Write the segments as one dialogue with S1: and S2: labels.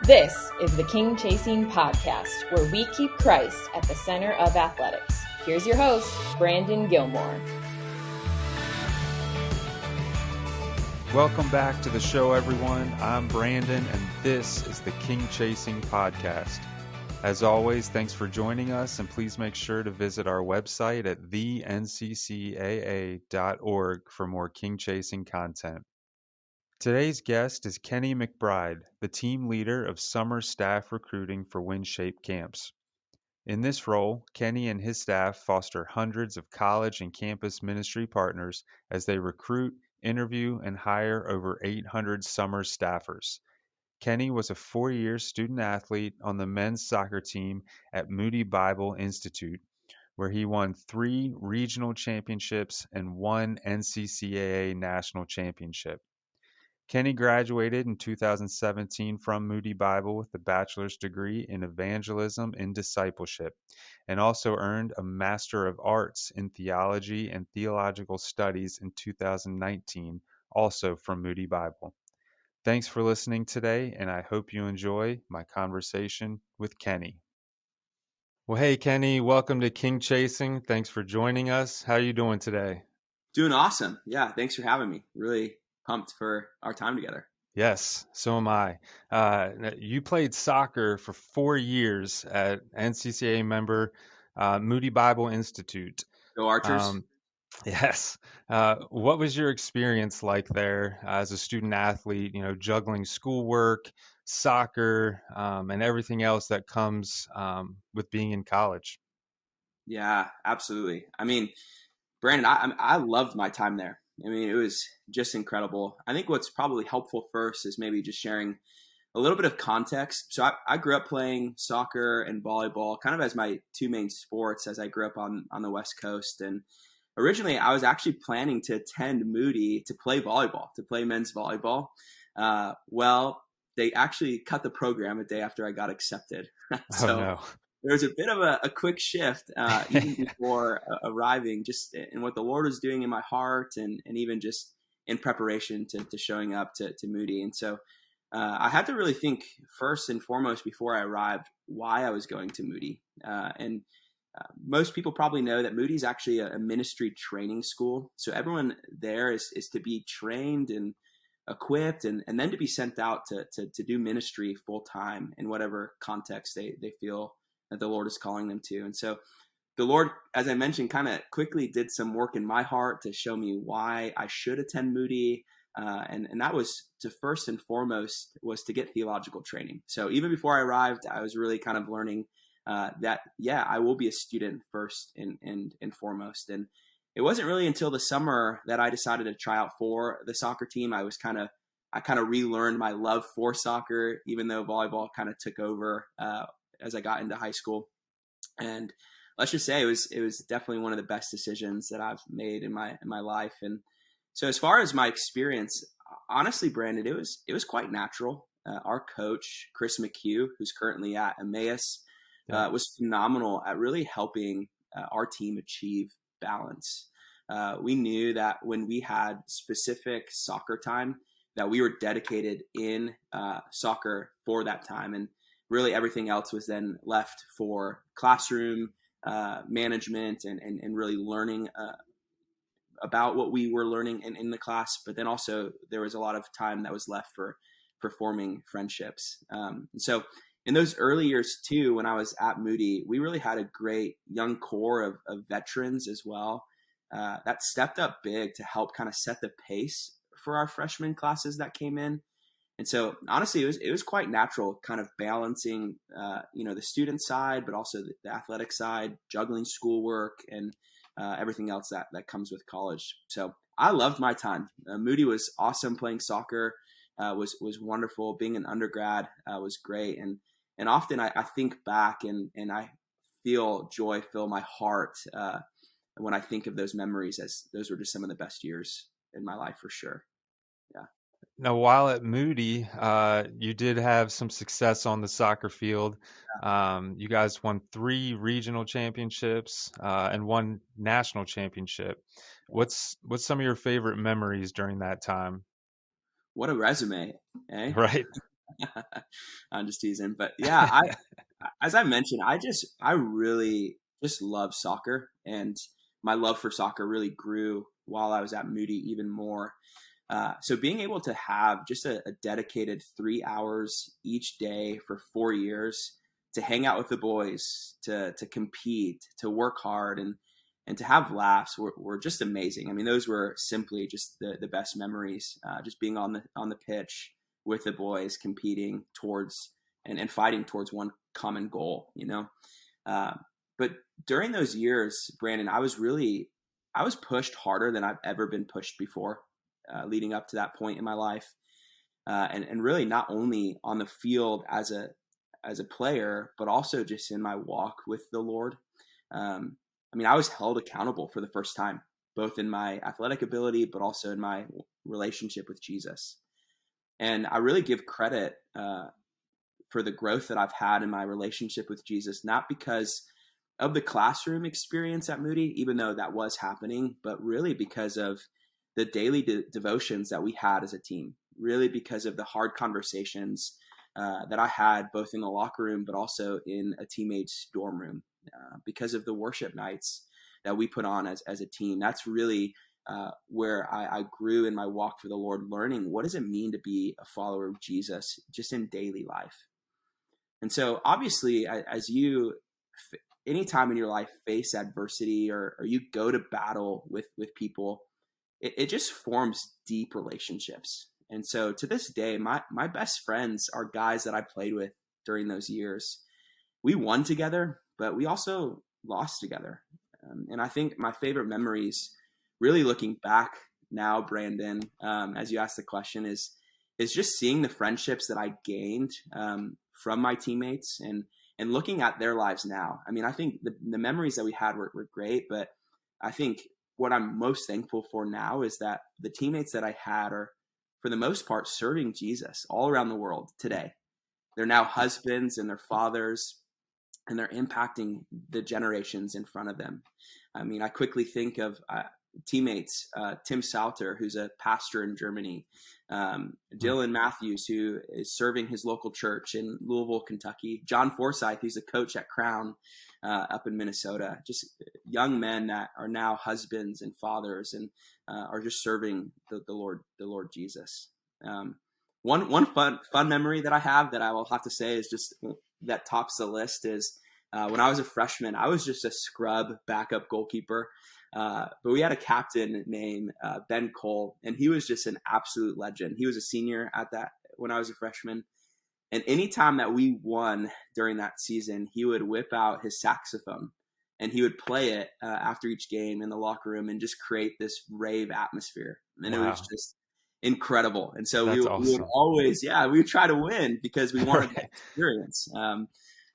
S1: This is the King Chasing Podcast, where we keep Christ at the center of athletics. Here's your host, Brandon Gilmore.
S2: Welcome back to the show, everyone. I'm Brandon, and this is the King Chasing Podcast. As always, thanks for joining us, and please make sure to visit our website at theNCCAA.org for more King Chasing content. Today's guest is Kenny McBride, the team leader of summer staff recruiting for WinShape Camps. In this role, Kenny and his staff foster hundreds of college and campus ministry partners as they recruit, interview, and hire over 800 summer staffers. Kenny was a 4-year student athlete on the men's soccer team at Moody Bible Institute, where he won 3 regional championships and 1 NCCAA National Championship. Kenny graduated in 2017 from Moody Bible with a bachelor's degree in evangelism and discipleship, and also earned a Master of Arts in Theology and Theological Studies in 2019, also from Moody Bible. Thanks for listening today, and I hope you enjoy my conversation with Kenny. Well, hey, Kenny, welcome to King Chasing. Thanks for joining us. How are you doing today?
S3: Doing awesome. Yeah, thanks for having me. Really pumped for our time together.
S2: Yes, so am I. You played soccer for 4 years at NCCAA member Moody Bible Institute.
S3: Go Archers.
S2: Yes. What was your experience like there as a student athlete, juggling schoolwork, soccer, and everything else that comes with being in college?
S3: Yeah, absolutely. I mean, Brandon, I loved my time there. I mean, it was just incredible. I think what's probably helpful first is maybe just sharing a little bit of context. So I grew up playing soccer and volleyball kind of as my 2 main sports as I grew up on the West Coast. And originally I was actually planning to attend Moody to play volleyball, to play men's volleyball. Well, they actually cut the program a day after I got accepted. So
S2: Oh, no.
S3: there was a bit of a quick shift even before arriving, just in what the Lord was doing in my heart and even just in preparation to showing up to Moody. And so I had to really think first and foremost before I arrived why I was going to Moody. And most people probably know that Moody is actually a ministry training school. So everyone there is to be trained and equipped and then to be sent out to do ministry full time in whatever context they feel that the Lord is calling them to. And so the Lord, as I mentioned, kind of quickly did some work in my heart to show me why I should attend Moody. And that was to first and foremost was to get theological training. So even before I arrived, I was really kind of learning that, I will be a student first and foremost. And it wasn't really until the summer that I decided to try out for the soccer team. I kind of relearned my love for soccer, even though volleyball kind of took over as I got into high school. And let's just say it was definitely one of the best decisions that I've made in my life. And so as far as my experience, honestly, Brandon, it was quite natural. Our coach, Chris McHugh, who's currently at Emmaus, was phenomenal at really helping our team achieve balance. We knew that when we had specific soccer time, that we were dedicated in soccer for that time. And really everything else was then left for classroom management and really learning about what we were learning in the class. But then also there was a lot of time that was left for forming friendships. And so in those early years too, when I was at Moody, we really had a great young core of veterans as well that stepped up big to help kind of set the pace for our freshman classes that came in. And so honestly, it was quite natural kind of balancing, the student side, but also the athletic side, juggling schoolwork and everything else that comes with college. So I loved my time. Moody was awesome. Playing soccer was wonderful. Being an undergrad was great. And often I think back and I feel joy fill my heart when I think of those memories, as those were just some of the best years in my life for sure. Yeah.
S2: Now, while at Moody, you did have some success on the soccer field. You guys won 3 regional championships and 1 national championship. What's some of your favorite memories during that time?
S3: What a resume, eh?
S2: Right.
S3: I'm just teasing, but yeah, as I mentioned, I really just love soccer, and my love for soccer really grew while I was at Moody even more. So being able to have just a dedicated 3 hours each day for 4 years to hang out with the boys, to compete, to work hard, and to have laughs were just amazing. I mean, those were simply just the best memories. Just being on the pitch with the boys, competing towards and fighting towards one common goal. But during those years, Brandon, I was pushed harder than I've ever been pushed before, leading up to that point in my life, and really not only on the field as a player, but also just in my walk with the Lord. I mean, I was held accountable for the first time, both in my athletic ability, but also in my relationship with Jesus. And I really give credit for the growth that I've had in my relationship with Jesus, not because of the classroom experience at Moody, even though that was happening, but really because of the daily devotions that we had as a team, really because of the hard conversations that I had both in the locker room, but also in a teammate's dorm room, because of the worship nights that we put on as a team. That's really where I grew in my walk for the Lord, learning what does it mean to be a follower of Jesus just in daily life. And so obviously, as you, anytime in your life face adversity or you go to battle with people, it just forms deep relationships. And so to this day, my best friends are guys that I played with during those years. We won together, but we also lost together. And I think my favorite memories, really looking back now, Brandon, as you asked the question, is just seeing the friendships that I gained from my teammates and looking at their lives now. I mean, I think the memories that we had were great, but I think what I'm most thankful for now is that the teammates that I had are, for the most part, serving Jesus all around the world today. They're now husbands and they're fathers, and they're impacting the generations in front of them. I mean, I quickly think of teammates, Tim Sauter, who's a pastor in Germany, Dylan Matthews, who is serving his local church in Louisville, Kentucky, John Forsyth, who's a coach at Crown up in Minnesota, just young men that are now husbands and fathers and are just serving the Lord Jesus. One fun memory that I have that I will have to say is just that tops the list is when I was a freshman, I was just a scrub backup goalkeeper. But we had a captain named Ben Cole, and he was just an absolute legend. He was a senior when I was a freshman. And anytime that we won during that season, he would whip out his saxophone and he would play it after each game in the locker room and just create this rave atmosphere. And It was just incredible. And so we would always, we would try to win because we wanted that experience.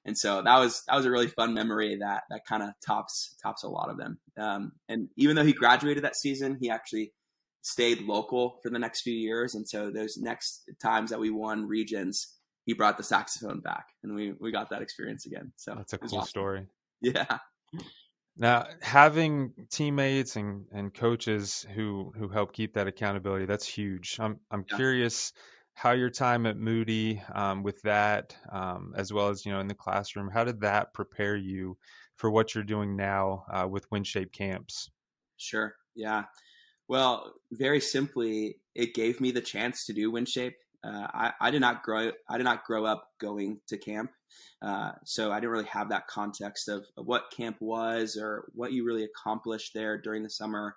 S3: And so that was a really fun memory that kind of tops a lot of them. And even though he graduated that season, he actually stayed local for the next few years. And so those next times that we won regions, he brought the saxophone back and we got that experience again. So
S2: that's a cool story.
S3: Yeah.
S2: Now, having teammates and coaches who help keep that accountability, that's huge. I'm curious how your time at Moody with that, as well as, in the classroom, how did that prepare you for what you're doing now with WinShape Camps?
S3: Sure. Yeah. Well, very simply, it gave me the chance to do WinShape. I did not grow up going to camp, so I didn't really have that context of what camp was or what you really accomplished there during the summer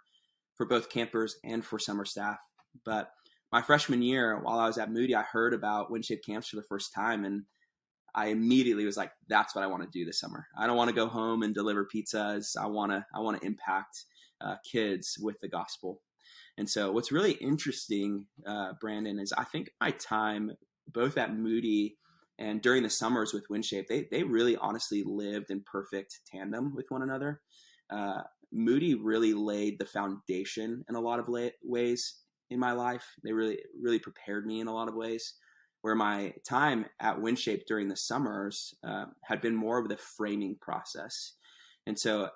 S3: for both campers and for summer staff. But my freshman year, while I was at Moody, I heard about WinShape Camps for the first time, and I immediately was like, "That's what I want to do this summer. I don't want to go home and deliver pizzas. I want to impact kids with the gospel." And so what's really interesting, Brandon, is I think my time both at Moody and during the summers with WinShape, they really honestly lived in perfect tandem with one another. Moody really laid the foundation in a lot of ways in my life. They really prepared me in a lot of ways, where my time at WinShape during the summers had been more of the framing process. And so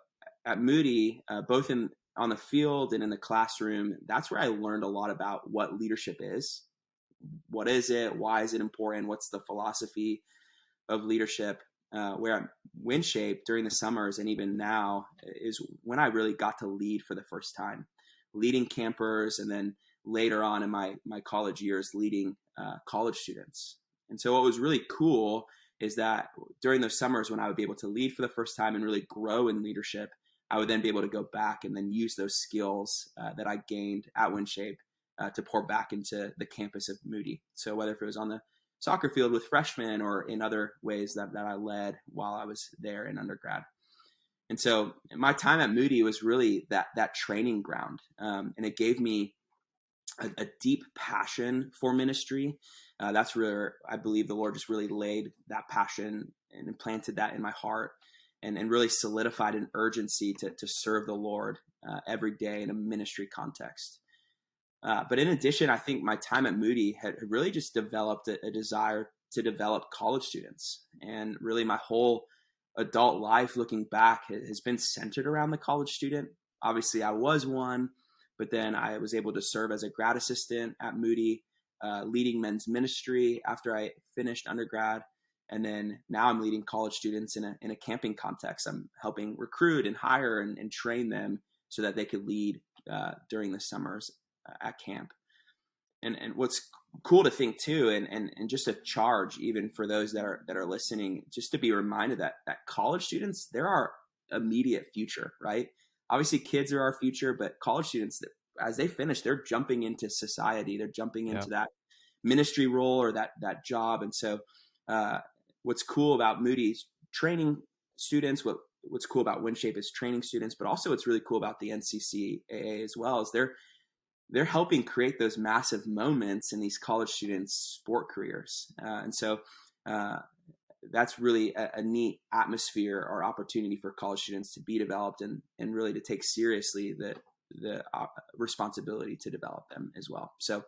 S3: at Moody, both on the field and in the classroom, that's where I learned a lot about what leadership is, what is it? Why is it important? What's the philosophy of leadership? Where I'm WinShape during the summers and even now is when I really got to lead for the first time, leading campers, and then later on in my college years, leading college students. And so what was really cool is that during those summers when I would be able to lead for the first time and really grow in leadership, I would then be able to go back and then use those skills that I gained at WinShape to pour back into the campus of Moody. So whether if it was on the soccer field with freshmen or in other ways that I led while I was there in undergrad. And so my time at Moody was really that training ground. And it gave me a deep passion for ministry. That's where I believe the Lord just really laid that passion and implanted that in my heart and really solidified an urgency to serve the Lord every day in a ministry context. But in addition, I think my time at Moody had really just developed a desire to develop college students. And really my whole adult life looking back has been centered around the college student. Obviously, I was one, but then I was able to serve as a grad assistant at Moody, leading men's ministry after I finished undergrad. And then now I'm leading college students in a camping context. I'm helping recruit and hire and train them so that they could lead during the summers at camp. And what's cool to think too, and just a charge even for those that are listening, just to be reminded that college students, they're our immediate future, right? Obviously kids are our future, but college students, as they finish, they're jumping into society. They're jumping into that ministry role or that job. And so what's cool about Moody's training students, what's cool about WinShape is training students, but also what's really cool about the NCCAA as well is they're helping create those massive moments in these college students' sport careers. And so that's really a neat atmosphere or opportunity for college students to be developed and really to take seriously the responsibility to develop them as well. So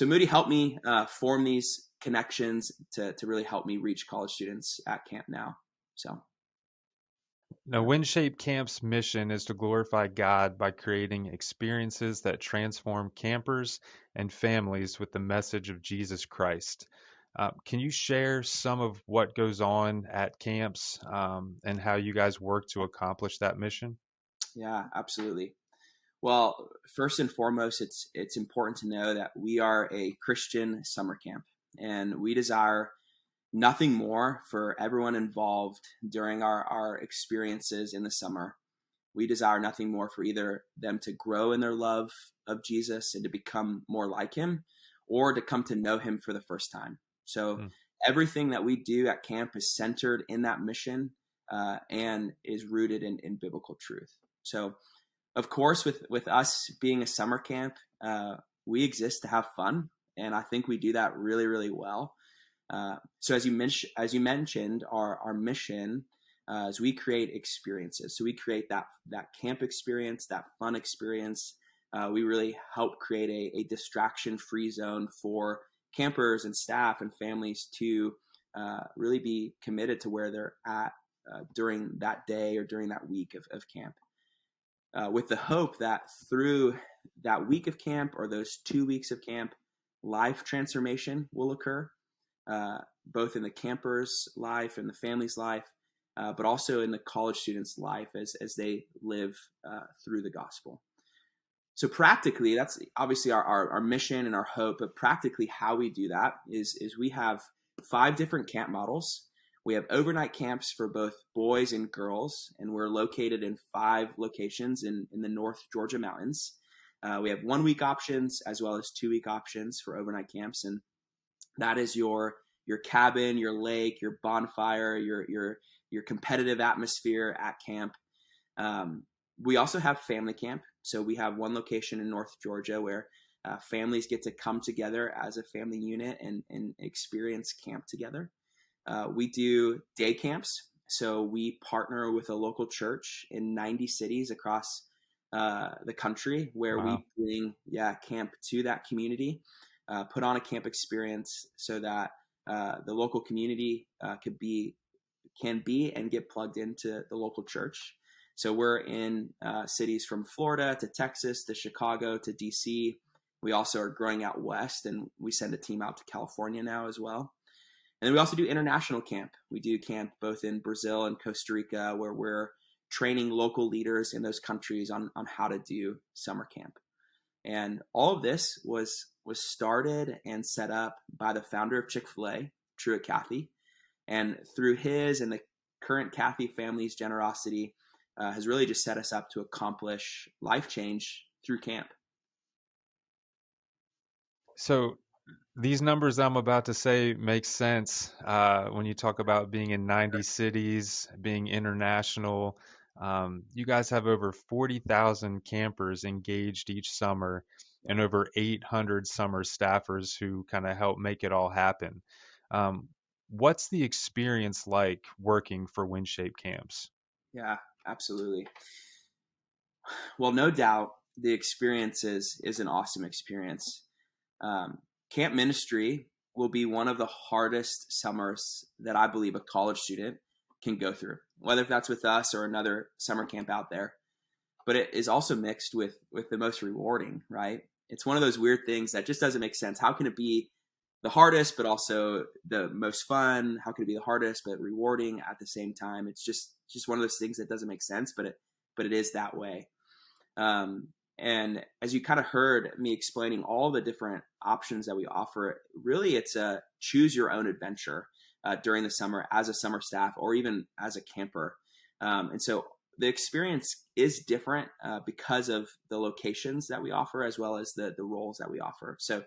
S3: Moody helped me form these connections to really help me reach college students at camp now. So.
S2: Now, WinShape Camp's mission is to glorify God by creating experiences that transform campers and families with the message of Jesus Christ. Can you share some of what goes on at camps and how you guys work to accomplish that mission?
S3: Yeah, absolutely. Well, first and foremost, it's important to know that we are a Christian summer camp, and we desire nothing more for everyone involved during our experiences in the summer. We desire nothing more for either them to grow in their love of Jesus and to become more like him, or to come to know him for the first time. So everything that we do at camp is centered in that mission and is rooted in biblical truth. So of course, with us being a summer camp, we exist to have fun. And I think we do that really, really well. So as you mentioned, our mission is we create experiences. So we create that camp experience, that fun experience. We really help create a distraction-free zone for campers and staff and families to really be committed to where they're at during that day or during that week of camp. With the hope that through that week of camp or those 2 weeks of camp, life transformation will occur. Both in the camper's life and the family's life, but also in the college student's life as they live through the gospel. So practically, that's obviously our mission and our hope, but practically how we do that is we have 5 different camp models. We have overnight camps for both boys and girls, and we're located in 5 locations in the North Georgia mountains. We have 1-week options as well as 2-week options for overnight camps, and that is your cabin, your lake, your bonfire, your competitive atmosphere at camp. We also have family camp. So we have 1 location in North Georgia where families get to come together as a family unit and experience camp together. We do day camps. So we partner with a local church in 90 cities across the country where we bring camp to that community. Put on a camp experience so that the local community can be and get plugged into the local church. So we're in cities from Florida to Texas to Chicago to DC We also are growing out west, and we send a team out to California now as well. And then we also do international camp. We do camp both in Brazil and Costa Rica, where we're training local leaders in those countries on how to do summer camp. And all of this was started and set up by the founder of Chick-fil-A, Truett Cathy. And through his and the current Cathy family's generosity, has really just set us up to accomplish life change through camp.
S2: So these numbers I'm about to say make sense when you talk about being in 90 cities, being international. You guys have over 40,000 campers engaged each summer and over 800 summer staffers who kind of help make it all happen. What's the experience like working for WinShape Camps?
S3: Yeah, absolutely. Well, no doubt the experience is an awesome experience. Camp ministry will be one of the hardest summers that I believe a college student can go through, whether that's with us or another summer camp out there. But it is also mixed with the most rewarding, right? It's one of those weird things that just doesn't make sense. How can it be the hardest, but also the most fun? How can it be the hardest, but rewarding at the same time? It's just one of those things that doesn't make sense, but it is that way. And as you kind of heard me explaining all the different options that we offer, really it's a choose your own adventure during the summer as a summer staff or even as a camper. And so the experience is different because of the locations that we offer as well as the roles that we offer. So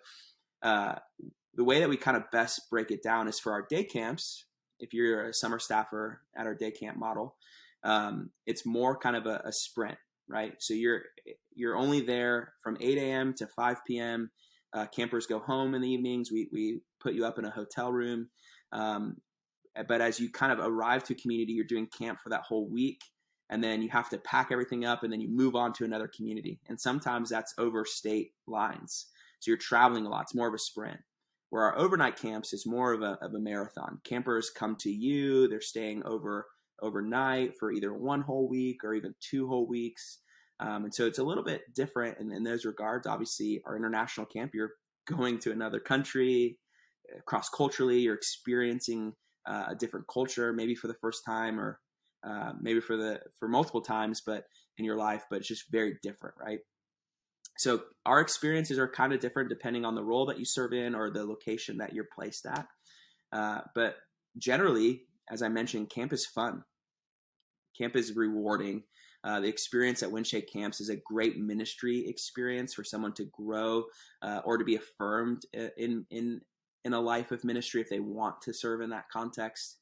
S3: the way that we kind of best break it down is for our day camps. If you're a summer staffer at our day camp model, it's more kind of a sprint. Right. So you're only there from 8 a.m. to 5 p.m. Campers go home in the evenings. We put you up in a hotel room. But as you kind of arrive to a community, you're doing camp for that whole week. And then you have to pack everything up and then you move on to another community. And sometimes that's over state lines. So you're traveling a lot. It's more of a sprint. Where our overnight camps is more of a marathon. Campers come to you. They're staying overnight for either one whole week or even 2 whole weeks. And so it's a little bit different in those regards. Obviously, our international camp, you're going to another country, cross-culturally, you're experiencing a different culture, maybe for the first time or maybe for multiple times but in your life, but it's just very different, right? So our experiences are kind of different depending on the role that you serve in or the location that you're placed at. But generally, as I mentioned, camp is fun. Camp is rewarding. The experience at WinShape Camps is a great ministry experience for someone to grow or to be affirmed in a life of ministry if they want to serve in that context.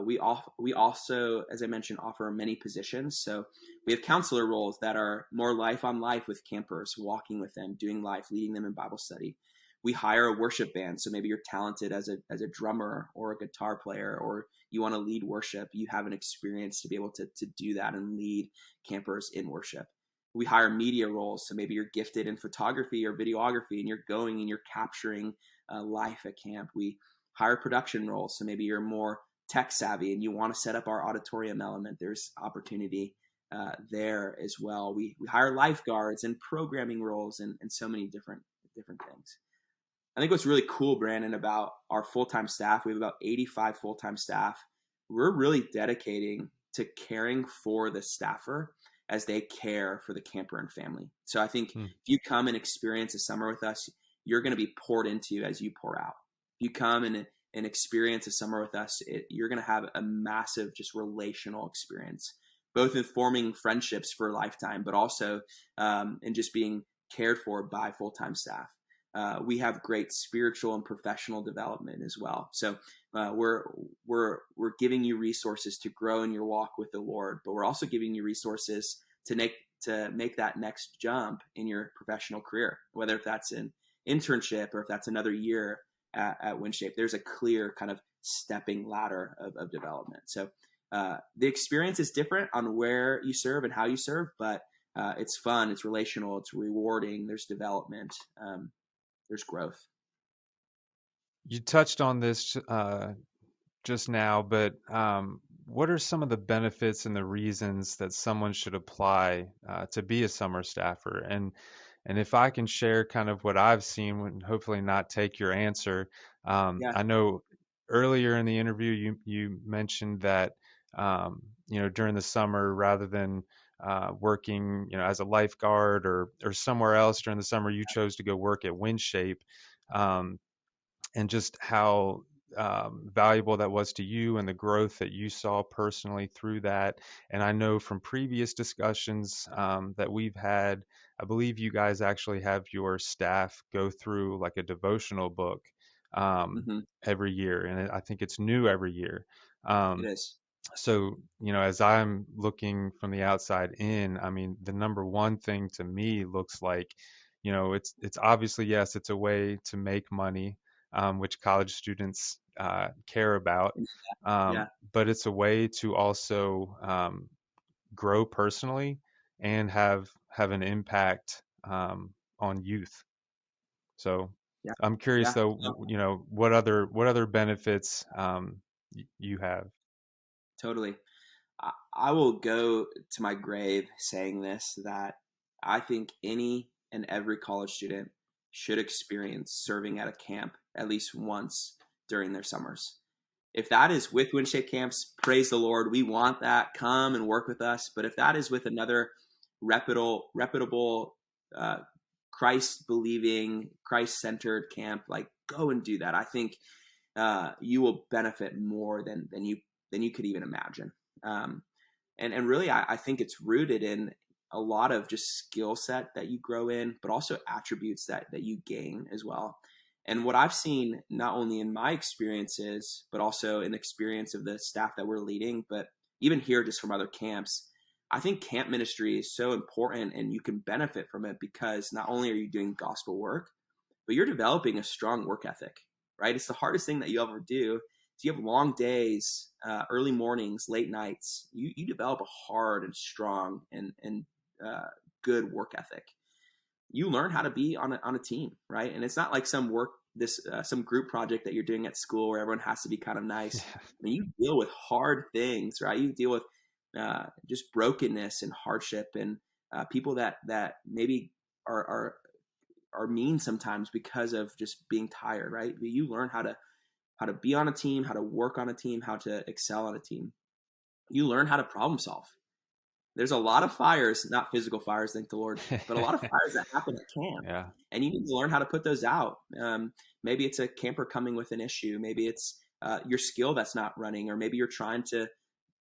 S3: We also, as I mentioned, offer many positions. So we have counselor roles that are more life on life with campers, walking with them, doing life, leading them in Bible study. We hire a worship band. So maybe you're talented as a drummer or a guitar player, or you want to lead worship. You have an experience to be able to do that and lead campers in worship. We hire media roles. So maybe you're gifted in photography or videography and you're going and you're capturing life at camp. We hire production roles. So maybe you're more tech savvy and you want to set up our auditorium element. There's opportunity there as well. We hire lifeguards and programming roles and so many different things. I think what's really cool, Brandon, about our full-time staff, we have about 85 full-time staff. We're really dedicating to caring for the staffer as they care for the camper and family. So I think if you come and experience a summer with us, you're going to be poured into as you pour out. If you come and experience a summer with us, you're going to have a massive just relational experience, both in forming friendships for a lifetime, but also in just being cared for by full-time staff. We have great spiritual and professional development as well. So we're giving you resources to grow in your walk with the Lord, but we're also giving you resources to make that next jump in your professional career, whether if that's an internship or if that's another year at WinShape. There's a clear kind of stepping ladder of development. So the experience is different on where you serve and how you serve, but it's fun, it's relational, it's rewarding, there's development. There's growth.
S2: You touched on this just now, but what are some of the benefits and the reasons that someone should apply to be a summer staffer? And And if I can share kind of what I've seen, and hopefully not take your answer,
S3: Yeah.
S2: I know earlier in the interview you mentioned that during the summer, rather than working as a lifeguard or somewhere else during the summer, you chose to go work at WinShape. Um, and just how valuable that was to you and the growth that you saw personally through that. And I know from previous discussions that we've had, I believe you guys actually have your staff go through like a devotional book um,
S3: Hmm.
S2: every year, and I think it's new every year.
S3: It
S2: Um,
S3: is.
S2: so, as I'm looking from the outside in, I mean, the number one thing to me looks like, it's obviously, yes, it's a way to make money, which college students care about,
S3: Yeah,
S2: but it's a way to also grow personally and have an impact on youth. So,
S3: yeah,
S2: I'm curious
S3: yeah.
S2: though, what other benefits you have?
S3: Totally. I will go to my grave saying this, that I think any and every college student should experience serving at a camp at least once during their summers. If that is with WinShape Camps, praise the Lord. We want that. Come and work with us. But if that is with another reputable, Christ believing, Christ centered camp, like, go and do that. I think you will benefit more than you could even imagine. Um, and really, I think it's rooted in a lot of just skill set that you grow in, but also attributes that you gain as well. And what I've seen, not only in my experiences, but also in the experience of the staff that we're leading, but even here just from other camps, I think camp ministry is so important, and you can benefit from it because not only are you doing gospel work, but you're developing a strong work ethic, right? It's the hardest thing that you ever do. So you have long days, early mornings, late nights. You develop a hard and strong and uh, good work ethic. You learn how to be on a team, right? And it's not like some group project that you're doing at school where everyone has to be kind of nice. I mean, you deal with hard things, right? You deal with just brokenness and hardship, and people that maybe are mean sometimes because of just being tired, right? But you learn how to be on a team, how to work on a team, how to excel on a team. You learn how to problem solve. There's a lot of fires, not physical fires, thank the Lord, but a lot of fires that happen at camp,
S2: Yeah.
S3: and you need to learn how to put those out. Maybe it's a camper coming with an issue. Maybe it's your skill that's not running, or maybe you're trying to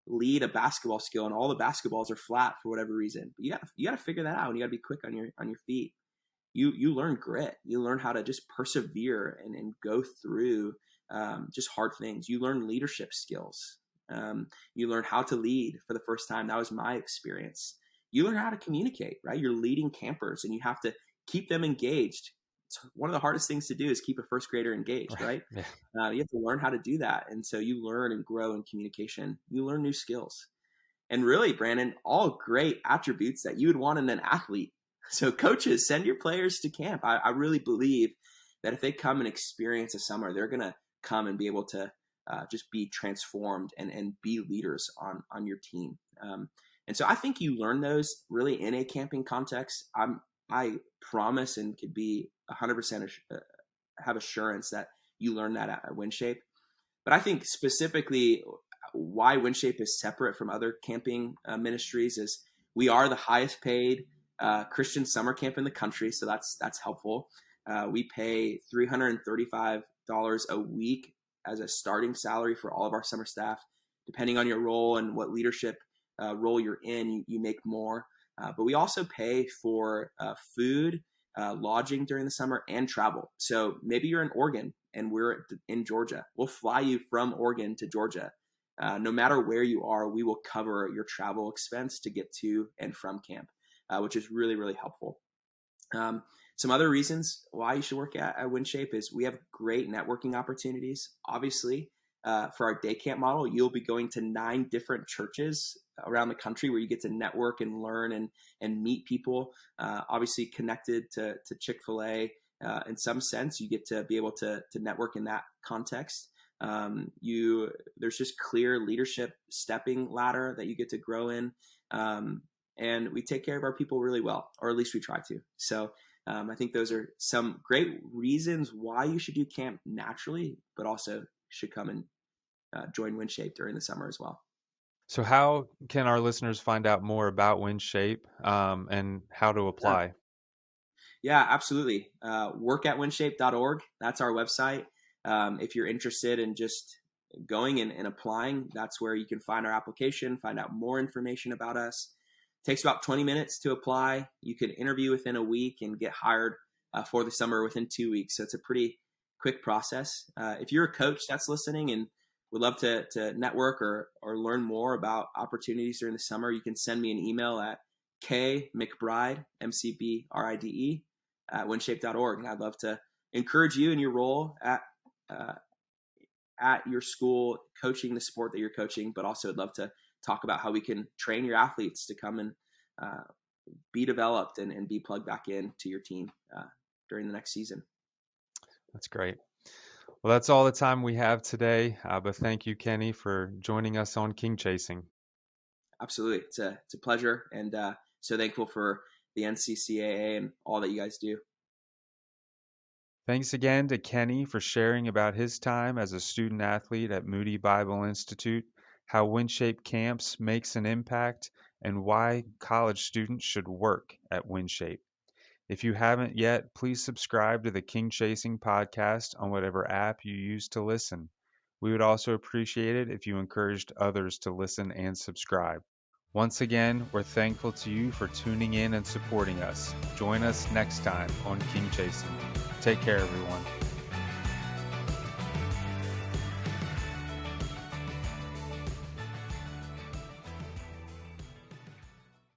S3: lead a basketball skill and all the basketballs are flat for whatever reason. But you got to figure that out, and you got to be quick on your feet. You learn grit. You learn how to just persevere and go through just hard things. You learn leadership skills. You learn how to lead for the first time. That was my experience. You learn how to communicate, right? You're leading campers, and you have to keep them engaged. It's one of the hardest things to do is keep a first grader engaged,
S2: Right.
S3: right?
S2: Yeah.
S3: You have to learn how to do that. And so you learn and grow in communication. You learn new skills. And really, Brandon, all great attributes that you would want in an athlete. So coaches, send your players to camp. I really believe that if they come and experience a summer, they're going to come and be able to just be transformed and be leaders on your team. And so I think you learn those really in a camping context. I promise and could be 100% have assurance that you learn that at WinShape. But I think specifically why WinShape is separate from other camping ministries is we are the highest paid Christian summer camp in the country, so that's helpful. We pay $335 a week as a starting salary for all of our summer staff. Depending on your role and what leadership role you're in, you make more. But we also pay for food, lodging during the summer, and travel. So maybe you're in Oregon and we're in Georgia. We'll fly you from Oregon to Georgia. No matter where you are, we will cover your travel expense to get to and from camp, which is really, really helpful. Some other reasons why you should work at WinShape is we have great networking opportunities. Obviously, for our day camp model, you'll be going to 9 different churches around the country where you get to network and learn and meet people. Obviously, connected to Chick-fil-A. In some sense, you get to be able to network in that context. There's just clear leadership stepping ladder that you get to grow in. And we take care of our people really well, or at least we try to. So I think those are some great reasons why you should do camp naturally, but also should come and join WinShape during the summer as well.
S2: So how can our listeners find out more about WinShape and how to apply?
S3: Yeah, absolutely. Workatwinshape.org. That's our website. If you're interested in just going and applying, that's where you can find our application, find out more information about us. It takes about 20 minutes to apply. You can interview within a week and get hired for the summer within 2 weeks. So it's a pretty quick process. If you're a coach that's listening and would love to network or learn more about opportunities during the summer, you can send me an email at McBride, McBride, at WinShape.org. And I'd love to encourage you in your role at your school, coaching the sport that you're coaching, but also I'd love to talk about how we can train your athletes to come and be developed and be plugged back in to your team during the next season.
S2: That's great. Well, that's all the time we have today, but thank you, Kenny, for joining us on King Chasing.
S3: Absolutely. It's a pleasure, and so thankful for the NCCAA and all that you guys do.
S2: Thanks again to Kenny for sharing about his time as a student athlete at Moody Bible Institute, how WinShape Camps makes an impact, and why college students should work at WinShape. If you haven't yet, please subscribe to the King Chasing podcast on whatever app you use to listen. We would also appreciate it if you encouraged others to listen and subscribe. Once again, we're thankful to you for tuning in and supporting us. Join us next time on King Chasing. Take care, everyone.